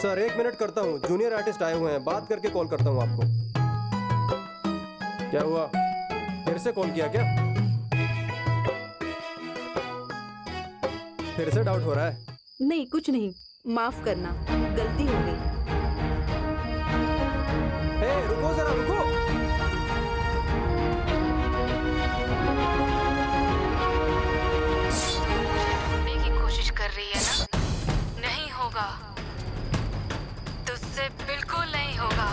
Sir 1 minute करता हूँ, junior artist आए हुए हैं, बात करके कॉल करता हूँ आपको। क्या हुआ, फिर से कॉल किया क्या? फिर से डाउट हो रहा है? नहीं कुछ नहीं, माफ करना, गलती हो गई। रुको जरा रुको। ढूंढने की कोशिश कर रही है ना? नहीं होगा, तुझसे बिल्कुल नहीं होगा।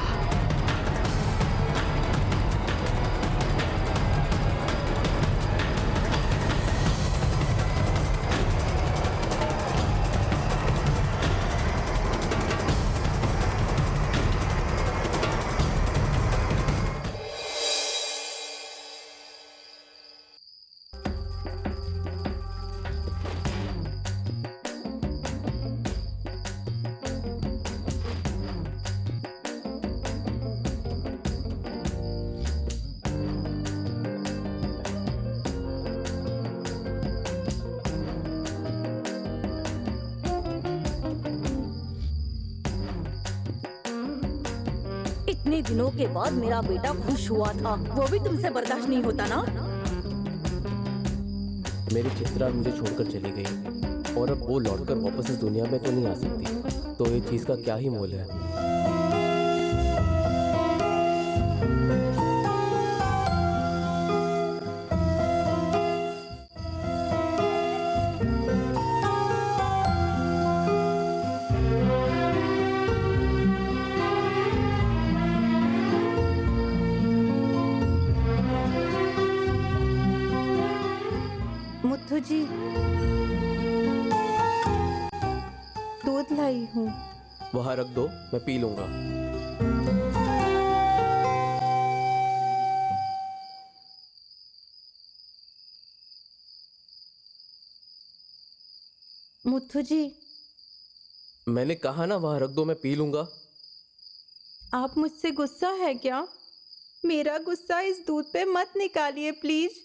इतने दिनों के बाद मेरा बेटा खुश हुआ था, वो भी तुमसे बर्दाश्त नहीं होता ना? मेरी चित्रा मुझे छोड़कर चली गई और अब वो लौटकर वापस इस दुनिया में तो नहीं आ सकती, तो ये चीज का क्या ही मोल है। मुथु जी, दूध लाई हूँ। वहां रख दो, मैं पी लूंगा। मुथु जी, मैंने कहा ना वहां रख दो, मैं पी लूंगा। आप मुझसे गुस्सा है क्या? मेरा गुस्सा इस दूध पे मत निकालिए प्लीज।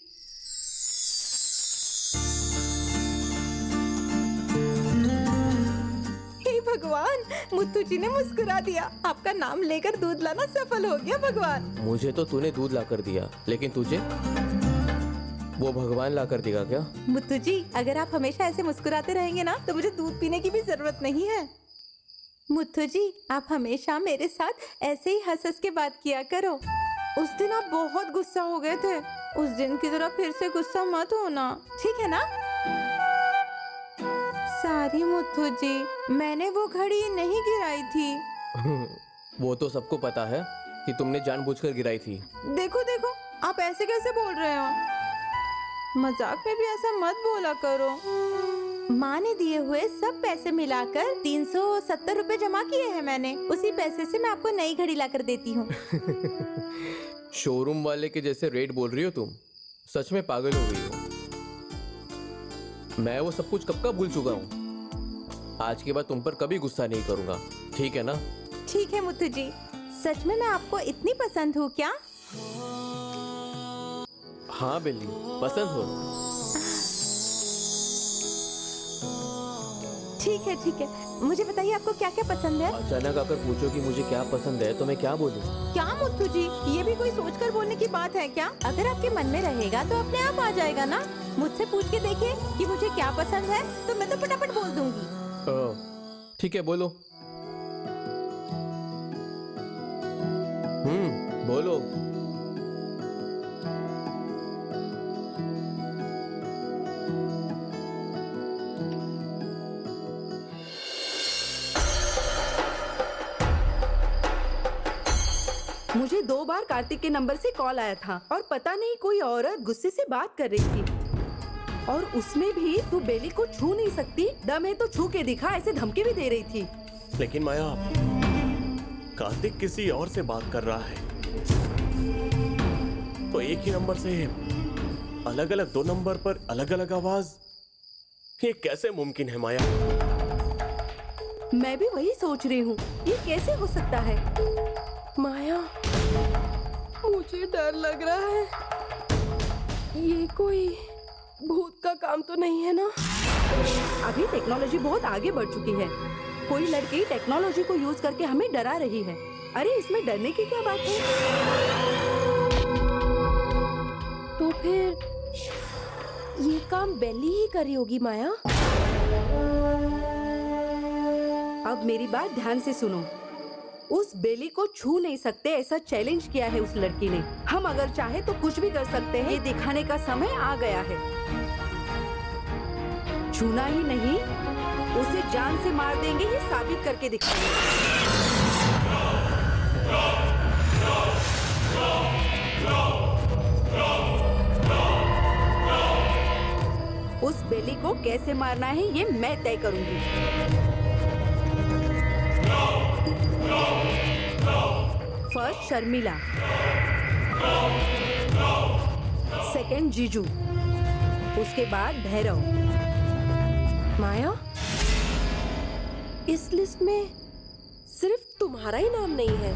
हे भगवान, मुथु जी ने मुस्कुरा दिया। आपका नाम लेकर दूध लाना सफल हो गया भगवान। मुझे तो तूने दूध लाकर दिया, लेकिन तुझे वो भगवान लाकर देगा क्या? मुथु जी, अगर आप हमेशा ऐसे मुस्कुराते रहेंगे ना तो मुझे दूध पीने की भी जरूरत नहीं है। मुथु जी, आप हमेशा मेरे साथ ऐसे ही हंस हंस के बात किया करो। उस दिन आप बहुत गुस्सा हो गए थे, उस दिन की तरह फिर से गुस्सा मत होना, ठीक है ना? सॉरी मुथु जी, मैंने वो घड़ी नहीं गिराई थी। वो तो सबको पता है कि तुमने जानबूझकर गिराई थी। देखो देखो, आप ऐसे कैसे बोल रहे हो? मजाक में भी ऐसा मत बोला करो। माँ ने दिए हुए सब पैसे मिलाकर 370 रुपए जमा किए हैं मैंने। उसी पैसे से मैं आपको नई घड़ी लाकर देती हूँ। शोरूम वाले के जैसे रेट बोल रही हो तुम, सच में पागल हो गई हो। मैं वो सब कुछ कब का भूल चुका हूँ। आज के बाद तुम पर कभी गुस्सा नहीं करूंगा, ठीक है ना? ठीक है मुथु जी, सच में मैं आपको इतनी पसंद हूँ क्या? हाँ बिल्ली, पसंद हो। ठीक है, मुझे बताइए आपको क्या क्या पसंद है? अचानक आकर पूछो कि मुझे क्या पसंद है तो मैं क्या बोलूं? क्या मुथु जी, ये भी कोई सोचकर बोलने की बात है क्या? अगर आपके मन में रहेगा तो अपने आप आ जाएगा ना। मुझसे पूछ के देखिए कि मुझे क्या पसंद है, तो मैं तो फटाफट बोल दूंगी। ठीक है, बोलो। बोलो। मुझे 2 बार कार्तिक के नंबर से कॉल आया था और पता नहीं कोई औरत गुस्से से बात कर रही थी, और उसमें भी तू बेली को छू नहीं सकती, दम है तो छू के दिखा, ऐसे धमकी भी दे रही थी। लेकिन माया, कार्तिक किसी और से बात कर रहा है, तो एक ही नंबर से अलग अलग 2 नंबर पर अलग अलग आवाज, ये कैसे मुमकिन है माया? मैं भी वही सोच रही हूँ, ये कैसे हो सकता है? माया, मुझे डर लग रहा है, ये कोई भूत का काम तो नहीं है ना? अभी टेक्नोलॉजी बहुत आगे बढ़ चुकी है, कोई लड़की टेक्नोलॉजी को यूज करके हमें डरा रही है। अरे इसमें डरने की क्या बात है? तो फिर ये काम बेली ही कर रही होगी माया। अब मेरी बात ध्यान से सुनो। उस बेली को छू नहीं सकते ऐसा चैलेंज किया है उस लड़की ने। हम अगर चाहे तो कुछ भी कर सकते हैं। ये दिखाने का समय आ गया है। छूना ही नहीं, उसे जान से मार देंगे, ये साबित करके दिखाएंगे। उस बेली को कैसे मारना है ये मैं तय करूंगी। फर्स्ट शर्मिला, सेकंड जीजू, उसके बाद भैरव। माया, इस लिस्ट में सिर्फ तुम्हारा ही नाम नहीं है।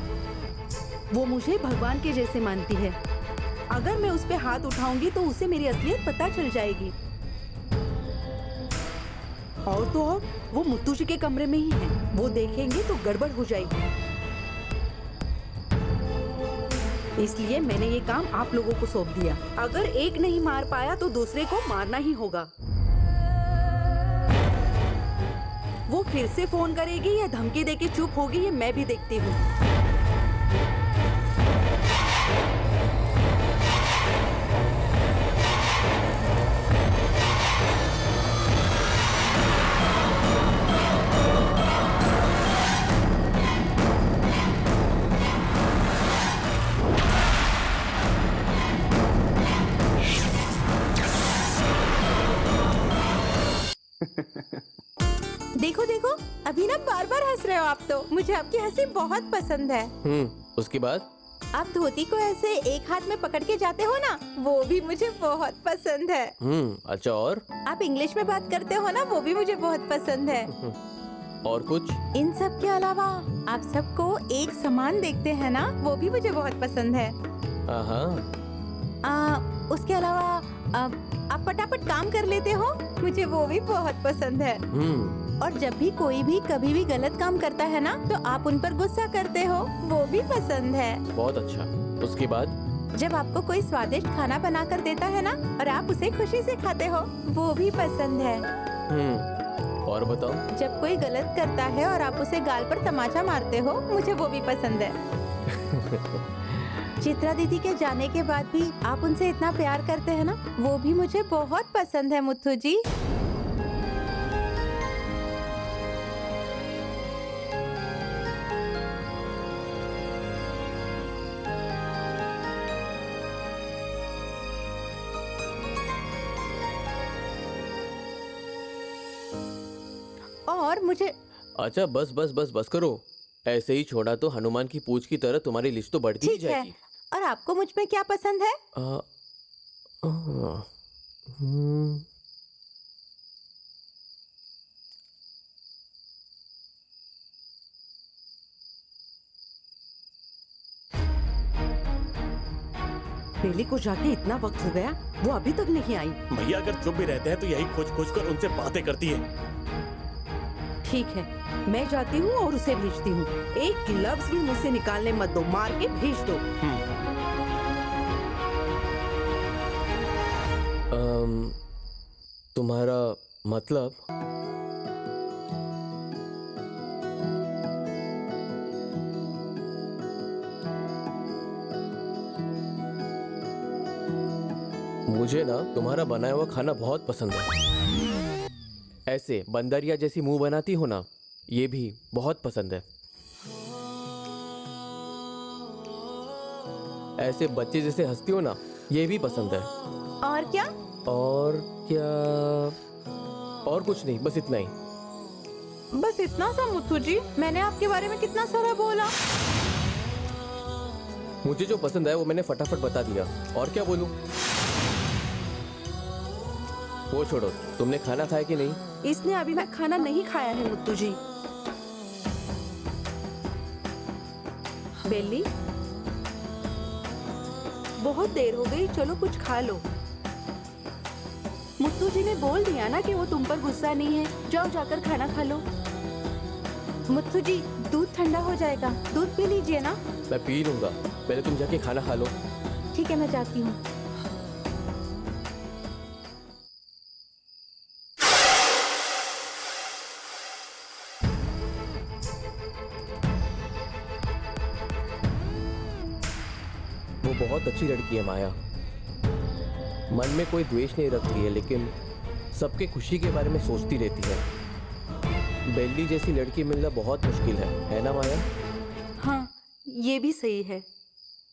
वो मुझे भगवान के जैसे मानती है। अगर मैं उस पे हाथ उठाऊंगी तो उसे मेरी असलियत पता चल जाएगी। और तो और वो मुत्तू जी के कमरे में ही है। वो देखेंगे तो गड़बड़ हो जाएगी। इसलिए मैंने ये काम आप लोगों को सौंप दिया। अगर एक नहीं मार पाया तो दूसरे को मारना ही होगा। वो फिर से फोन करेगी या धमकी देके चुप होगी, ये मैं भी देखती हूँ। देखो देखो, अभी ना बार बार हंस रहे हो आप तो। मुझे आपकी हंसी बहुत पसंद है। उसके बाद आप धोती को ऐसे एक हाथ में पकड़ के जाते हो ना, वो भी मुझे बहुत पसंद है। अच्छा, और आप इंग्लिश में बात करते हो ना, वो भी मुझे बहुत पसंद है। और कुछ? इन सब के अलावा आप सबको एक समान देखते हैं ना, वो भी मुझे बहुत पसंद है। उसके अलावा आप फटाफट काम कर लेते हो, मुझे वो भी बहुत पसंद है। और जब भी कोई भी कभी भी गलत काम करता है ना, तो आप उन पर गुस्सा करते हो, वो भी पसंद है। बहुत अच्छा। उसके बाद? जब आपको कोई स्वादिष्ट खाना बना कर देता है ना, और आप उसे खुशी से खाते हो, वो भी पसंद है। और बताओ? जब कोई गलत करता है और आप उसे गाल पर तमाचा मारते हो, मुझे वो भी पसंद है। चित्रा दीदी के जाने के बाद भी आप उनसे इतना प्यार करते हैं ना, वो भी मुझे बहुत पसंद है मुथु जी। और मुझे अच्छा, बस बस बस बस करो। ऐसे ही छोड़ा तो हनुमान की पूंछ की तरह तुम्हारी लिस्ट तो बढ़ती ही ठीक है। जाएगी। और आपको मुझ में क्या पसंद है? बेली को जाके इतना वक्त हो गया, वो अभी तक नहीं आई। भैया अगर चुप भी रहते हैं तो यही खोज खोज कर उनसे बातें करती है। ठीक है, मैं जाती हूँ और उसे भेजती हूँ। एक लफ्ज भी मुझसे निकालने मत दो, मार के भेज दो। तुम्हारा मतलब? मुझे ना तुम्हारा बनाया हुआ खाना बहुत पसंद है। ऐसे बंदरिया जैसी मुंह बनाती हो ना, ये भी बहुत पसंद है। ऐसे बच्चे जैसे हंसती हो ना, ये भी पसंद है। और क्या? और क्या? और कुछ नहीं, बस इतना ही। बस इतना सा मुथु जी? मैंने आपके बारे में कितना सारा बोला। मुझे जो पसंद है वो मैंने फटाफट बता दिया, और क्या बोलूं? वो छोड़ो, तुमने खाना खाया कि नहीं? इसने अभी तक खाना नहीं खाया है मुत्तू जी। बेली, बहुत देर हो गई, चलो कुछ खा लो। मुत्तू जी ने बोल दिया ना कि वो तुम पर गुस्सा नहीं है। जाओ जाकर खाना खा लो। मुत्थू जी, दूध ठंडा हो जाएगा, दूध पी लीजिए ना। मैं पी लूंगा, पहले तुम जाके खाना खा लो। ठीक है, मैं जाती हूँ। वो बहुत अच्छी लड़की है माया, मन में कोई द्वेष नहीं रखती है, लेकिन सबके खुशी के बारे में सोचती रहती है। बेली जैसी लड़की मिलना बहुत मुश्किल है ना माया? हाँ, ये भी सही है।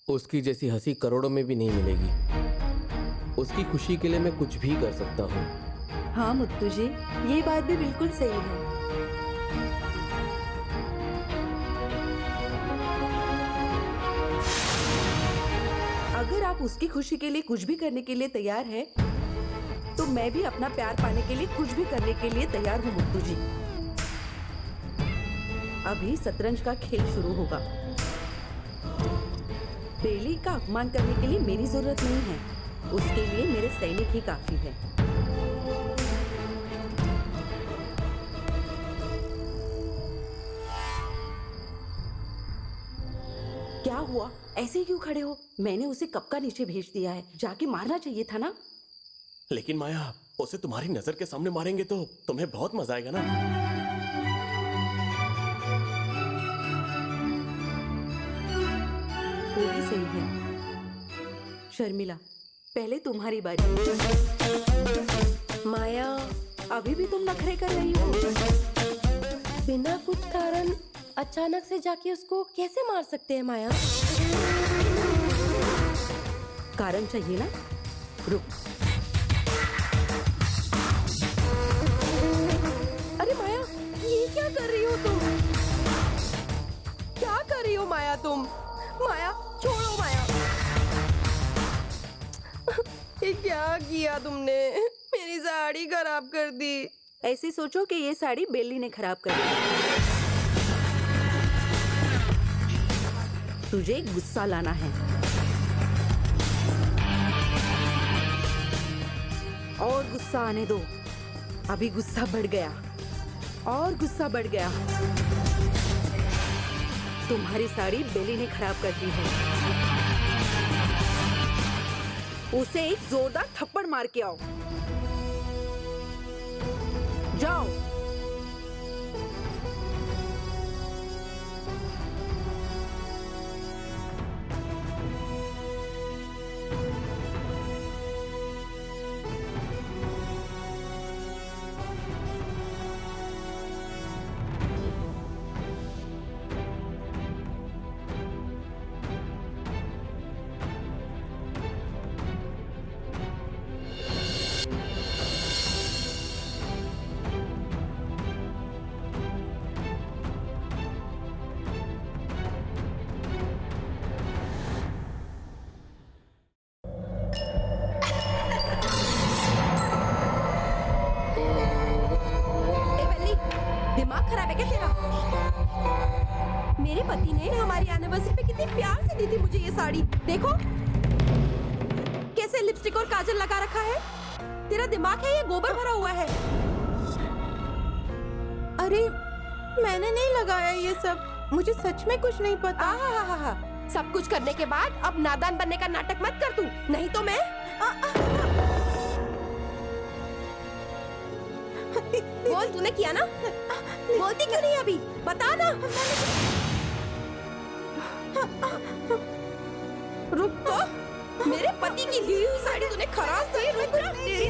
उसकी जैसी हंसी करोड़ों में भी नहीं मिलेगी। उसकी खुशी के लिए मैं कुछ भी कर सकता हूँ। हाँ मुत्तू जी, ये बात भी बिल्कुल सही है। अगर आप उसकी खुशी के लिए कुछ भी करने के लिए तैयार हैं, तो मैं भी अपना प्यार पाने के लिए कुछ भी करने के लिए तैयार हूँ मुत्तू जी। अभी शतरंज का खेल शुरू होगा। बेली का अपमान करने के लिए मेरी जरूरत नहीं है, उसके लिए मेरे सैनिक ही काफी है। क्या हुआ? ऐसे ही क्यों खड़े हो? मैंने उसे कब का नीचे भेज दिया है, जाके मारना चाहिए था ना। लेकिन माया, उसे तुम्हारी नजर के सामने मारेंगे तो तुम्हें बहुत मजा आएगा ना। वो भी सही है। शर्मिला, पहले तुम्हारी बारी। माया, अभी भी तुम नखरे कर रही हो। बिना कुछ कारण अचानक से जाके उसको कैसे मार सकते हैं माया? कारण चाहिए ना? रुक। अरे माया, ये क्या कर रही हो तुम? क्या कर रही हो माया तुम? माया, छोड़ो माया। ये क्या किया तुमने? मेरी साड़ी खराब कर दी। ऐसे सोचो कि ये साड़ी बेली ने खराब कर दी। तुझे गुस्सा लाना है और गुस्सा आने दो। अभी गुस्सा बढ़ गया और गुस्सा बढ़ गया। तुम्हारी साड़ी बेली ने खराब कर दी है। उसे एक जोरदार थप्पड़ मार के आओ। जाओ। दिमाग खराब है क्या तेरा? मेरे पति ने हमारी एनिवर्सरी पे कितने प्यार से दी थी मुझे ये साड़ी। देखो कैसे लिपस्टिक और काजल लगा रखा है। तेरा दिमाग है या गोबर भरा हुआ है? अरे मैंने नहीं लगाया ये सब, मुझे सच में कुछ नहीं पता। आहा, सब कुछ करने के बाद अब नादान बनने का नाटक मत कर तू, नहीं तो मैं बोल। तूने किया ना? बोलती क्यों नहीं अभी? बता ना। रुक तो, मेरे पति की ली हुई साड़ी तूने खराब की। रुक ना, तेरी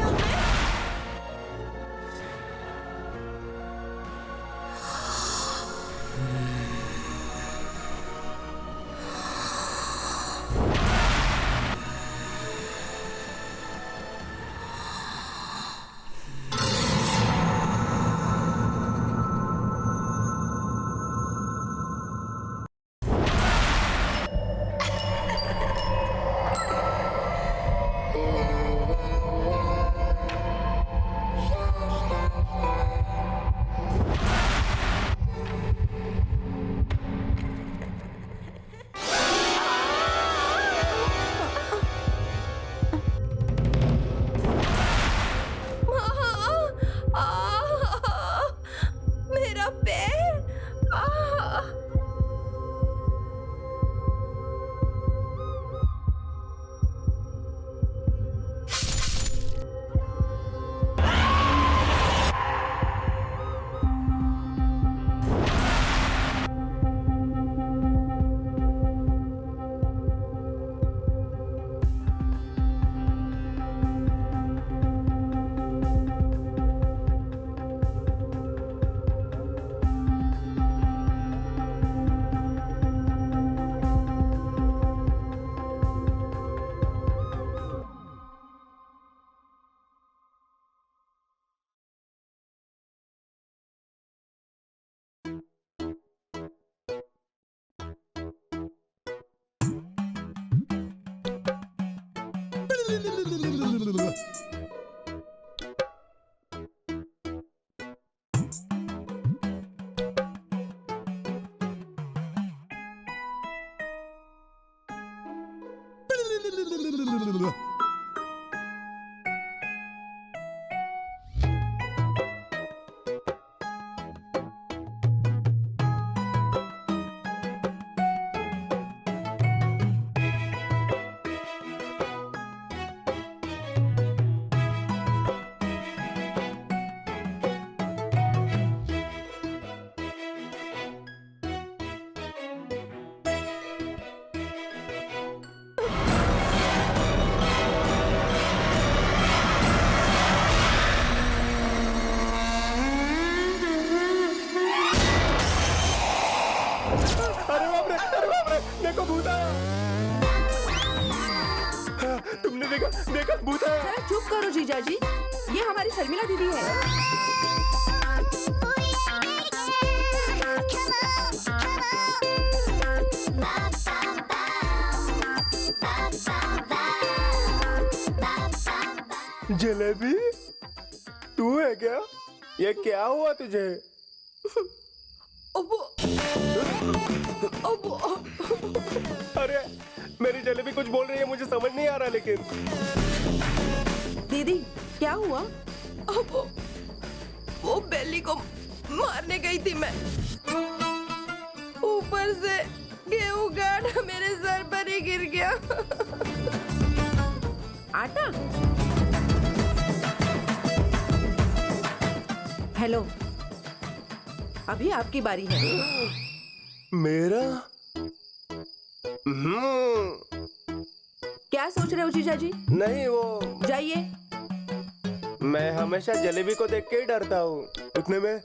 अरे बाप रे, देखो भूत आया। हाँ, तुमने देखा भूत आया। जरा चुप करो जीजा जी, ये हमारी शर्मिला दीदी है। जलेबी, तू है क्या? ये क्या हुआ तुझे? अरे मेरी जलेबी कुछ बोल रही है, मुझे समझ नहीं आ रहा। लेकिन दीदी क्या हुआ? वो बेली को मारने गई थी मैं, ऊपर से गेहूं गाढ़ा मेरे सर पर ही गिर गया। आटा। हेलो, अभी आपकी बारी है। मेरा क्या सोच रहे हो जीजा जी? नहीं, वो जाइए। मैं हमेशा जलेबी को देख के ही डरता हूँ। उतने में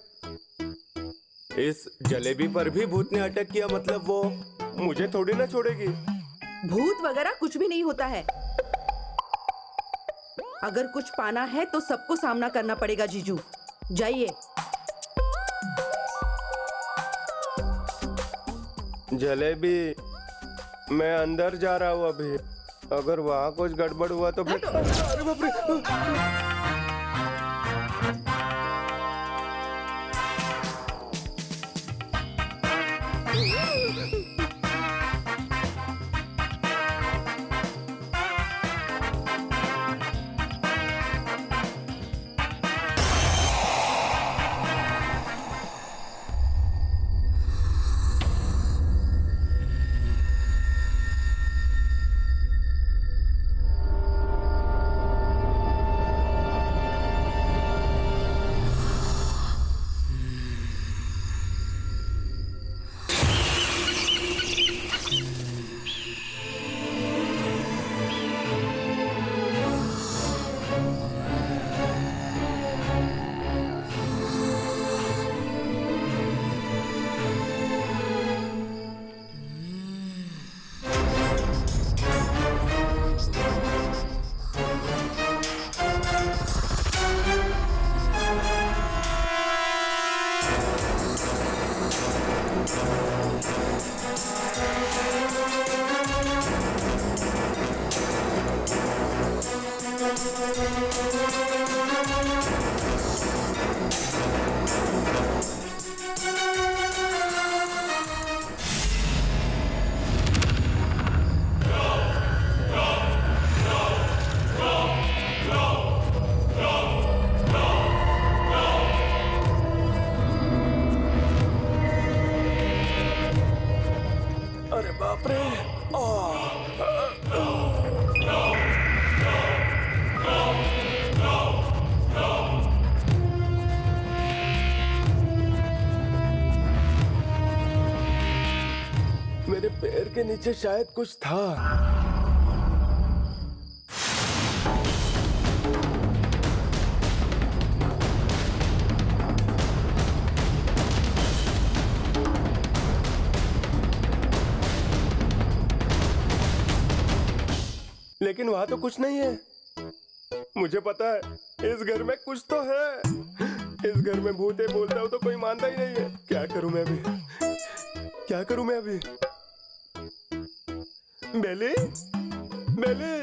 इस जलेबी पर भी भूत ने अटैक किया, मतलब वो मुझे थोड़ी ना छोड़ेगी। भूत वगैरह कुछ भी नहीं होता है। अगर कुछ पाना है तो सबको सामना करना पड़ेगा जीजू। जाइए। जलेबी, मैं अंदर जा रहा हूँ अभी। अगर वहाँ कुछ गड़बड़ हुआ तो फिर अरे बाप रे। अरे बाप रे। मेरे पैर के नीचे शायद कुछ था। लेकिन वहां तो कुछ नहीं है। मुझे पता है इस घर में कुछ तो है। इस घर में भूत है बोलता हूँ तो कोई मानता ही नहीं है। क्या करूं मैं अभी? क्या करूं मैं अभी? बेली, बेली,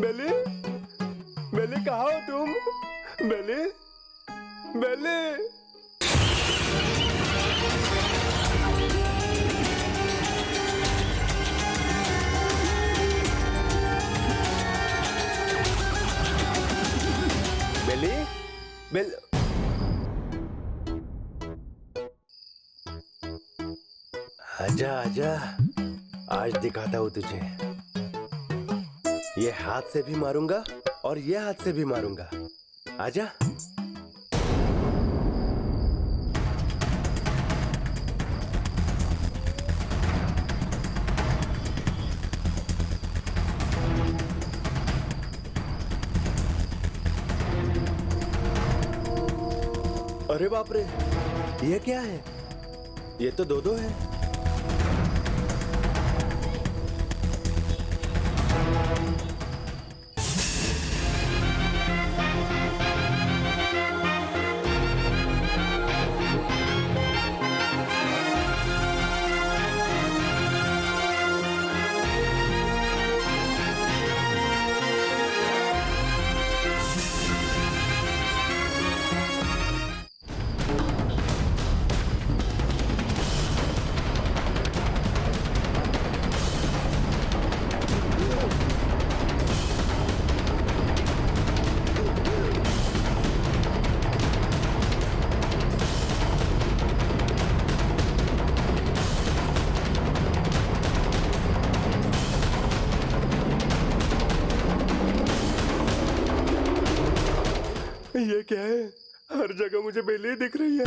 बेली, बेली कहाँ हो तुम? बेली, बेली। बेली, बेल आजा आजा, आज दिखाता हूँ तुझे। ये हाथ से भी मारूंगा और ये हाथ से भी मारूंगा। आजा। अरे बाप रे, ये क्या है? ये तो दो है। ये क्या है? हर जगह मुझे बेली दिख रही है।